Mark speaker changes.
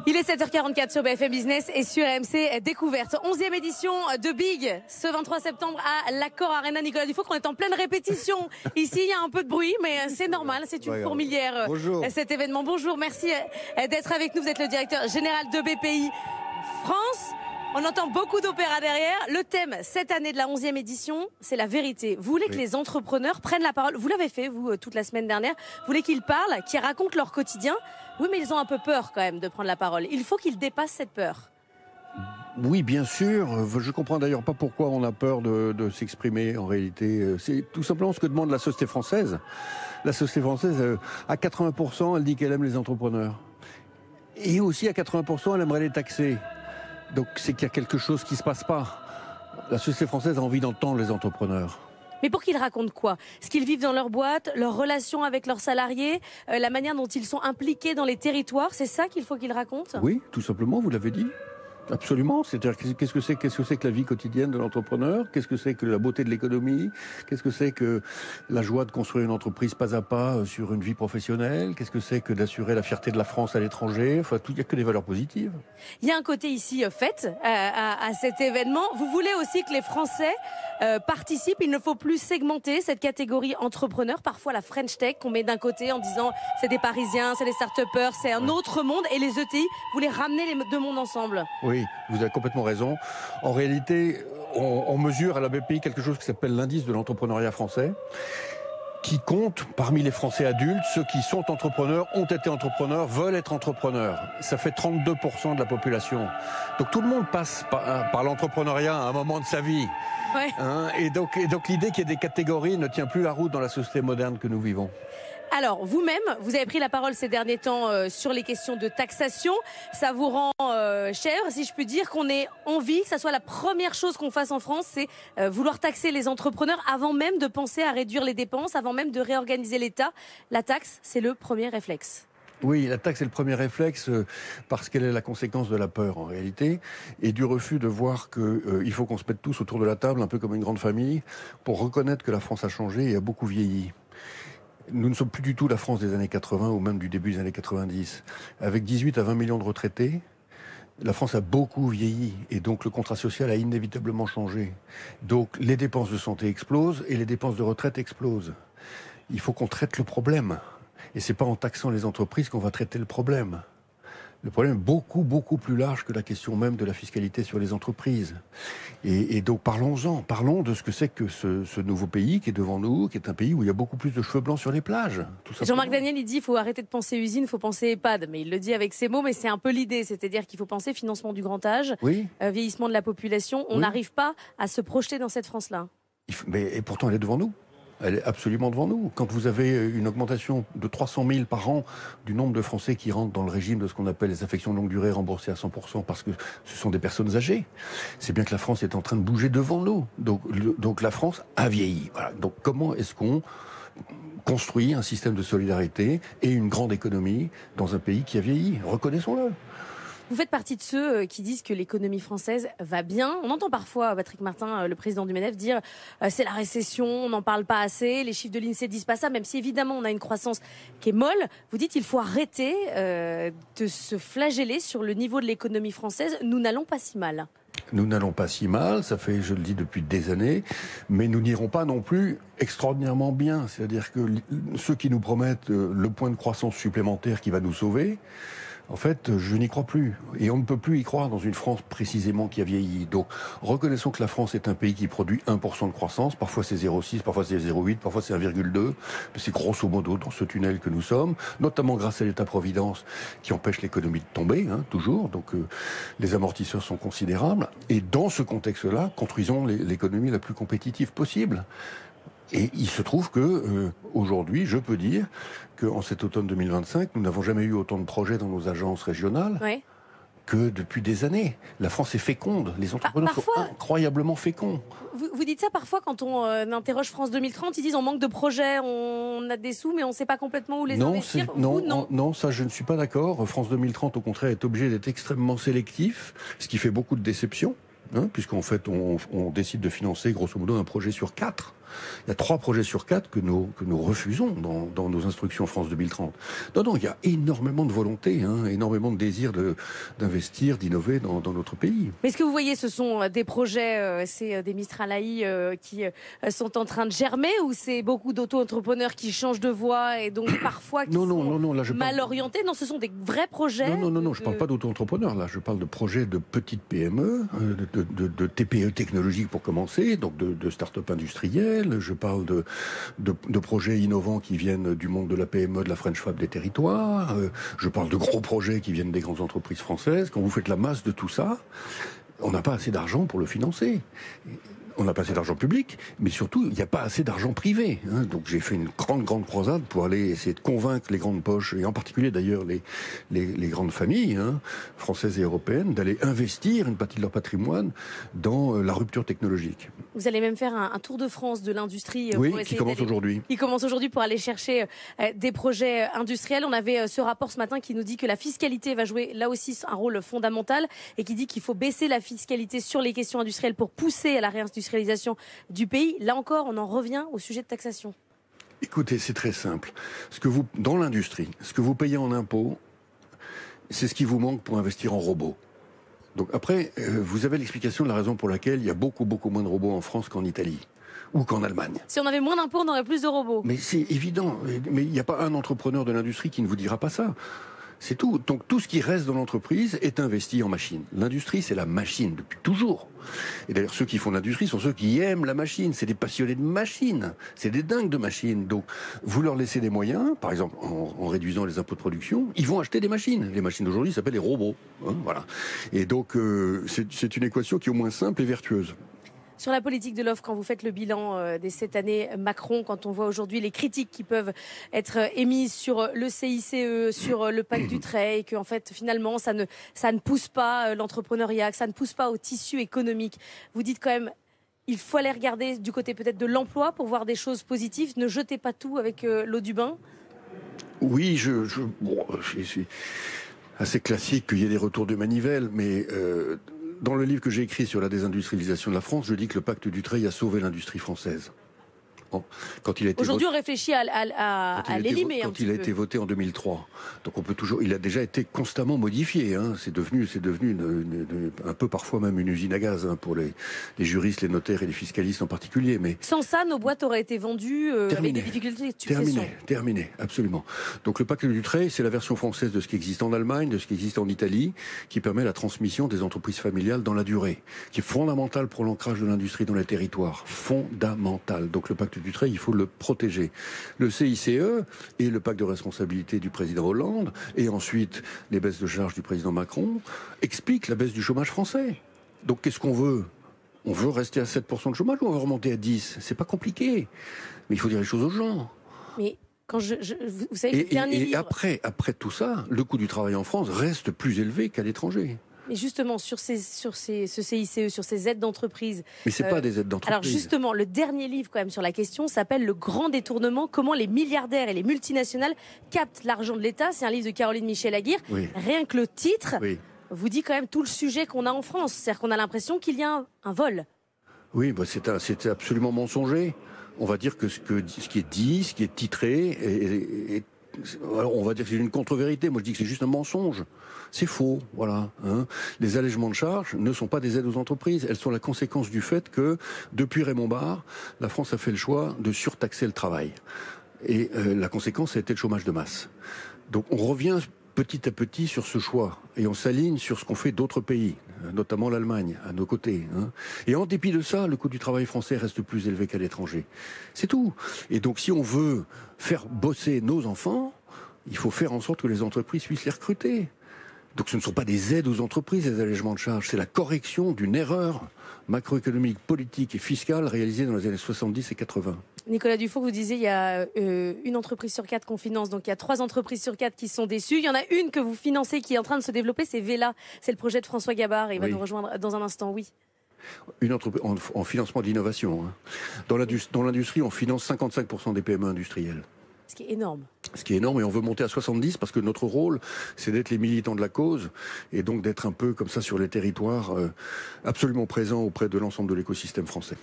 Speaker 1: Il est 7h44 sur BFM Business et sur RMC Découverte. 11e édition de Big ce 23 septembre à l'Accor Arena. Nicolas Dufault, on est en pleine répétition. Ici, il y a un peu de bruit, mais c'est normal. C'est une fourmilière, cet événement. Bonjour, merci d'être avec nous. Vous êtes le directeur général de BPI France. On entend beaucoup d'opéras derrière. Le thème cette année de la 11e édition, c'est la vérité. Vous voulez que les entrepreneurs prennent la parole. Vous l'avez fait, vous, toute la semaine dernière. Vous voulez qu'ils parlent, qu'ils racontent leur quotidien. Oui, mais ils ont un peu peur quand même de prendre la parole. Il faut qu'ils dépassent cette peur.
Speaker 2: Oui, bien sûr. Je comprends d'ailleurs pas pourquoi on a peur de s'exprimer en réalité. C'est tout simplement ce que demande la société française. La société française, à 80%, elle dit qu'elle aime les entrepreneurs. Et aussi à 80%, elle aimerait les taxer. Donc c'est qu'il y a quelque chose qui ne se passe pas. La société française a envie d'entendre les entrepreneurs.
Speaker 1: Mais pour qu'ils racontent quoi? Ce qu'ils vivent dans leur boîte, leurs relations avec leurs salariés, la manière dont ils sont impliqués dans les territoires, c'est ça qu'il faut qu'ils racontent?
Speaker 2: Oui, tout simplement, vous l'avez dit. Absolument. C'est-à-dire, qu'est-ce que c'est que la vie quotidienne de l'entrepreneur? Qu'est-ce que c'est que la beauté de l'économie? Qu'est-ce que c'est que la joie de construire une entreprise pas à pas sur une vie professionnelle? Qu'est-ce que c'est que d'assurer la fierté de la France à l'étranger? Enfin, il n'y a que des valeurs positives.
Speaker 1: Il y a un côté ici fête à cet événement. Vous voulez aussi que les Français participent. Il ne faut plus segmenter cette catégorie entrepreneur. Parfois, la French Tech qu'on met d'un côté en disant c'est des Parisiens, c'est des start-upers, c'est un autre monde. Et les ETI, vous voulez ramener les deux mondes ensemble.
Speaker 2: Oui, vous avez complètement raison. En réalité, on mesure à la BPI quelque chose qui s'appelle l'indice de l'entrepreneuriat français, qui compte parmi les Français adultes, ceux qui sont entrepreneurs, ont été entrepreneurs, veulent être entrepreneurs. Ça fait 32% de la population. Donc tout le monde passe par l'entrepreneuriat à un moment de sa vie.
Speaker 1: Ouais.
Speaker 2: Et donc l'idée qu'il y ait des catégories ne tient plus la route dans la société moderne que nous vivons.
Speaker 1: Alors, vous-même, vous avez pris la parole ces derniers temps sur les questions de taxation. Ça vous rend cher, si je puis dire, qu'on ait envie que ça soit la première chose qu'on fasse en France, c'est vouloir taxer les entrepreneurs avant même de penser à réduire les dépenses, avant même de réorganiser l'État. La taxe, c'est le premier réflexe.
Speaker 2: Oui, la taxe est le premier réflexe parce qu'elle est la conséquence de la peur en réalité et du refus de voir qu'il faut qu'on se mette tous autour de la table, un peu comme une grande famille, pour reconnaître que la France a changé et a beaucoup vieilli. Nous ne sommes plus du tout la France des années 80 ou même du début des années 90. Avec 18 à 20 millions de retraités, la France a beaucoup vieilli et donc le contrat social a inévitablement changé. Donc les dépenses de santé explosent et les dépenses de retraite explosent. Il faut qu'on traite le problème. Et c'est pas en taxant les entreprises qu'on va traiter le problème. Le problème est beaucoup, beaucoup plus large que la question même de la fiscalité sur les entreprises. Et donc parlons-en, parlons de ce que c'est que ce nouveau pays qui est devant nous, qui est un pays où il y a beaucoup plus de cheveux blancs sur les plages.
Speaker 1: Jean-Marc Daniel, il dit qu'il faut arrêter de penser usine, il faut penser EHPAD. Mais il le dit avec ses mots, mais c'est un peu l'idée. C'est-à-dire qu'il faut penser financement du grand âge, vieillissement de la population. On n'arrive pas à se projeter dans cette France-là.
Speaker 2: Et pourtant, elle est devant nous. Elle est absolument devant nous. Quand vous avez une augmentation de 300 000 par an du nombre de Français qui rentrent dans le régime de ce qu'on appelle les affections de longue durée remboursées à 100% parce que ce sont des personnes âgées, c'est bien que la France est en train de bouger devant nous. Donc la France a vieilli. Voilà. Donc comment est-ce qu'on construit un système de solidarité et une grande économie dans un pays qui a vieilli? Reconnaissons-le.
Speaker 1: Vous faites partie de ceux qui disent que l'économie française va bien. On entend parfois Patrick Martin, le président du MEDEF, dire c'est la récession, on n'en parle pas assez, les chiffres de l'INSEE disent pas ça, même si évidemment on a une croissance qui est molle. Vous dites qu'il faut arrêter de se flageller sur le niveau de l'économie française. Nous n'allons pas si mal.
Speaker 2: Nous n'allons pas si mal, ça fait, je le dis depuis des années, mais nous n'irons pas non plus extraordinairement bien. C'est-à-dire que ceux qui nous promettent le point de croissance supplémentaire qui va nous sauver, en fait, je n'y crois plus. Et on ne peut plus y croire dans une France précisément qui a vieilli. Donc, reconnaissons que la France est un pays qui produit 1% de croissance. Parfois c'est 0,6, parfois c'est 0,8, parfois c'est 1,2. C'est grosso modo dans ce tunnel que nous sommes, notamment grâce à l'État-providence qui empêche l'économie de tomber, toujours. Donc, les amortisseurs sont considérables. Et dans ce contexte-là, construisons l'économie la plus compétitive possible. Et il se trouve que aujourd'hui, je peux dire qu'en cet automne 2025, nous n'avons jamais eu autant de projets dans nos agences régionales que depuis des années. La France est féconde, les entrepreneurs sont incroyablement féconds.
Speaker 1: Vous dites ça parfois quand on interroge France 2030, ils disent on manque de projets, on a des sous mais on ne sait pas complètement où les investir.
Speaker 2: Non, ça je ne suis pas d'accord. France 2030 au contraire est obligé d'être extrêmement sélectif, ce qui fait beaucoup de déceptions. Puisqu'en fait on décide de financer grosso modo un projet sur 4. Il y a 3 projets sur 4 que nous refusons dans nos instructions France 2030. Non, il y a énormément de volonté, énormément de désir d'investir, d'innover dans notre pays.
Speaker 1: Mais ce que vous voyez, ce sont des projets, c'est des Mistral AI qui sont en train de germer, ou c'est beaucoup d'auto-entrepreneurs qui changent de voie et donc parfois qui sont
Speaker 2: là,
Speaker 1: mal orientés? Non, ce sont des vrais projets.
Speaker 2: Non, je parle pas d'auto-entrepreneurs, là. Je parle de projets de petites PME, de TPE technologiques pour commencer, donc de start-up industrielles. Je parle de projets innovants qui viennent du monde de la PME, de la French Fab des territoires. Je parle de gros projets qui viennent des grandes entreprises françaises. Quand vous faites la masse de tout ça, on n'a pas assez d'argent pour le financer. On n'a pas assez d'argent public, mais surtout, il n'y a pas assez d'argent privé. Donc j'ai fait une grande croisade pour aller essayer de convaincre les grandes poches, et en particulier d'ailleurs les grandes familles françaises et européennes, d'aller investir une partie de leur patrimoine dans la rupture technologique.
Speaker 1: Vous allez même faire un tour de France de l'industrie.
Speaker 2: Oui, qui commence aujourd'hui.
Speaker 1: Qui commence aujourd'hui pour aller chercher des projets industriels. On avait ce rapport ce matin qui nous dit que la fiscalité va jouer là aussi un rôle fondamental et qui dit qu'il faut baisser la fiscalité sur les questions industrielles pour pousser à la réindustrialisation du pays. Là encore, on en revient au sujet de taxation.
Speaker 2: Écoutez, c'est très simple. Dans l'industrie, ce que vous payez en impôts, c'est ce qui vous manque pour investir en robots. Donc après, vous avez l'explication de la raison pour laquelle il y a beaucoup moins de robots en France qu'en Italie ou qu'en Allemagne.
Speaker 1: Si on avait moins d'impôts, on aurait plus de robots.
Speaker 2: Mais c'est évident. Mais il n'y a pas un entrepreneur de l'industrie qui ne vous dira pas ça. C'est tout. Donc tout ce qui reste dans l'entreprise est investi en machine. L'industrie, c'est la machine depuis toujours. Et d'ailleurs, ceux qui font l'industrie sont ceux qui aiment la machine. C'est des passionnés de machines. C'est des dingues de machines. Donc, vous leur laissez des moyens, par exemple en réduisant les impôts de production, ils vont acheter des machines. Les machines d'aujourd'hui s'appellent les robots. Voilà. Et donc, c'est une équation qui est au moins simple et vertueuse.
Speaker 1: Sur la politique de l'offre, quand vous faites le bilan des 7 années Macron, quand on voit aujourd'hui les critiques qui peuvent être émises sur le CICE, sur le pacte Dutreil, et que en fait finalement ça ne pousse pas l'entrepreneuriat, que ça ne pousse pas au tissu économique, vous dites quand même il faut aller regarder du côté peut-être de l'emploi pour voir des choses positives, ne jetez pas tout avec l'eau du bain.
Speaker 2: Oui, c'est assez classique qu'il y ait des retours de manivelle, mais dans le livre que j'ai écrit sur la désindustrialisation de la France, je dis que le pacte Dutreil a sauvé l'industrie française. Bon,
Speaker 1: aujourd'hui, on réfléchit à l'élimer un petit peu.
Speaker 2: Quand il a été voté en 2003. Donc on peut toujours. Il a déjà été constamment modifié. C'est devenu un peu parfois même une usine à gaz pour les juristes, les notaires et les fiscalistes en particulier. Mais
Speaker 1: sans ça, nos boîtes auraient été vendues avec des difficultés de succession.
Speaker 2: Terminé, absolument. Donc le pacte Dutreil, c'est la version française de ce qui existe en Allemagne, de ce qui existe en Italie, qui permet la transmission des entreprises familiales dans la durée, qui est fondamentale pour l'ancrage de l'industrie dans les territoires. Fondamental. Donc le pacte Dutreil, il faut le protéger. Le CICE et le pacte de responsabilité du président Hollande, et ensuite les baisses de charges du président Macron, expliquent la baisse du chômage français. Donc qu'est-ce qu'on veut ? On veut rester à 7% de chômage ou on veut remonter à 10 ? C'est pas compliqué. Mais il faut dire les choses aux gens.
Speaker 1: Mais quand vous savez,
Speaker 2: et après tout ça, le coût du travail en France reste plus élevé qu'à l'étranger.
Speaker 1: Mais justement, sur ce CICE, sur ces aides d'entreprise...
Speaker 2: Mais c'est pas des aides d'entreprise.
Speaker 1: Alors justement, le dernier livre quand même sur la question s'appelle « Le grand détournement, comment les milliardaires et les multinationales captent l'argent de l'État ». C'est un livre de Caroline Michel-Aguirre.
Speaker 2: Oui.
Speaker 1: Rien que le titre
Speaker 2: vous
Speaker 1: dit quand même tout le sujet qu'on a en France. C'est-à-dire qu'on a l'impression qu'il y a un vol.
Speaker 2: Oui, c'est absolument mensonger. On va dire que ce qui est dit, ce qui est titré, on va dire que c'est une contre-vérité. Moi, je dis que c'est juste un mensonge. C'est faux, voilà. Les allègements de charges ne sont pas des aides aux entreprises. Elles sont la conséquence du fait que, depuis Raymond Barre, la France a fait le choix de surtaxer le travail. Et la conséquence a été le chômage de masse. Donc on revient petit à petit sur ce choix. Et on s'aligne sur ce qu'ont fait d'autres pays, notamment l'Allemagne, à nos côtés. Et en dépit de ça, le coût du travail français reste plus élevé qu'à l'étranger. C'est tout. Et donc si on veut faire bosser nos enfants, il faut faire en sorte que les entreprises puissent les recruter. Donc ce ne sont pas des aides aux entreprises, les allègements de charges, c'est la correction d'une erreur macroéconomique, politique et fiscale réalisée dans les années 70 et 80.
Speaker 1: Nicolas Dufour, vous disiez il y a une entreprise sur 4 qu'on finance, donc il y a 3 entreprises sur 4 qui sont déçues. Il y en a une que vous financez qui est en train de se développer, c'est Vela. C'est le projet de François Gabard et il va nous rejoindre dans un instant, oui.
Speaker 2: Une entreprise en financement d'innovation. Dans l'industrie, on finance 55% des PME industrielles.
Speaker 1: Ce qui est énorme.
Speaker 2: Ce qui est énorme, et on veut monter à 70 parce que notre rôle, c'est d'être les militants de la cause et donc d'être un peu comme ça sur les territoires, absolument présents auprès de l'ensemble de l'écosystème français.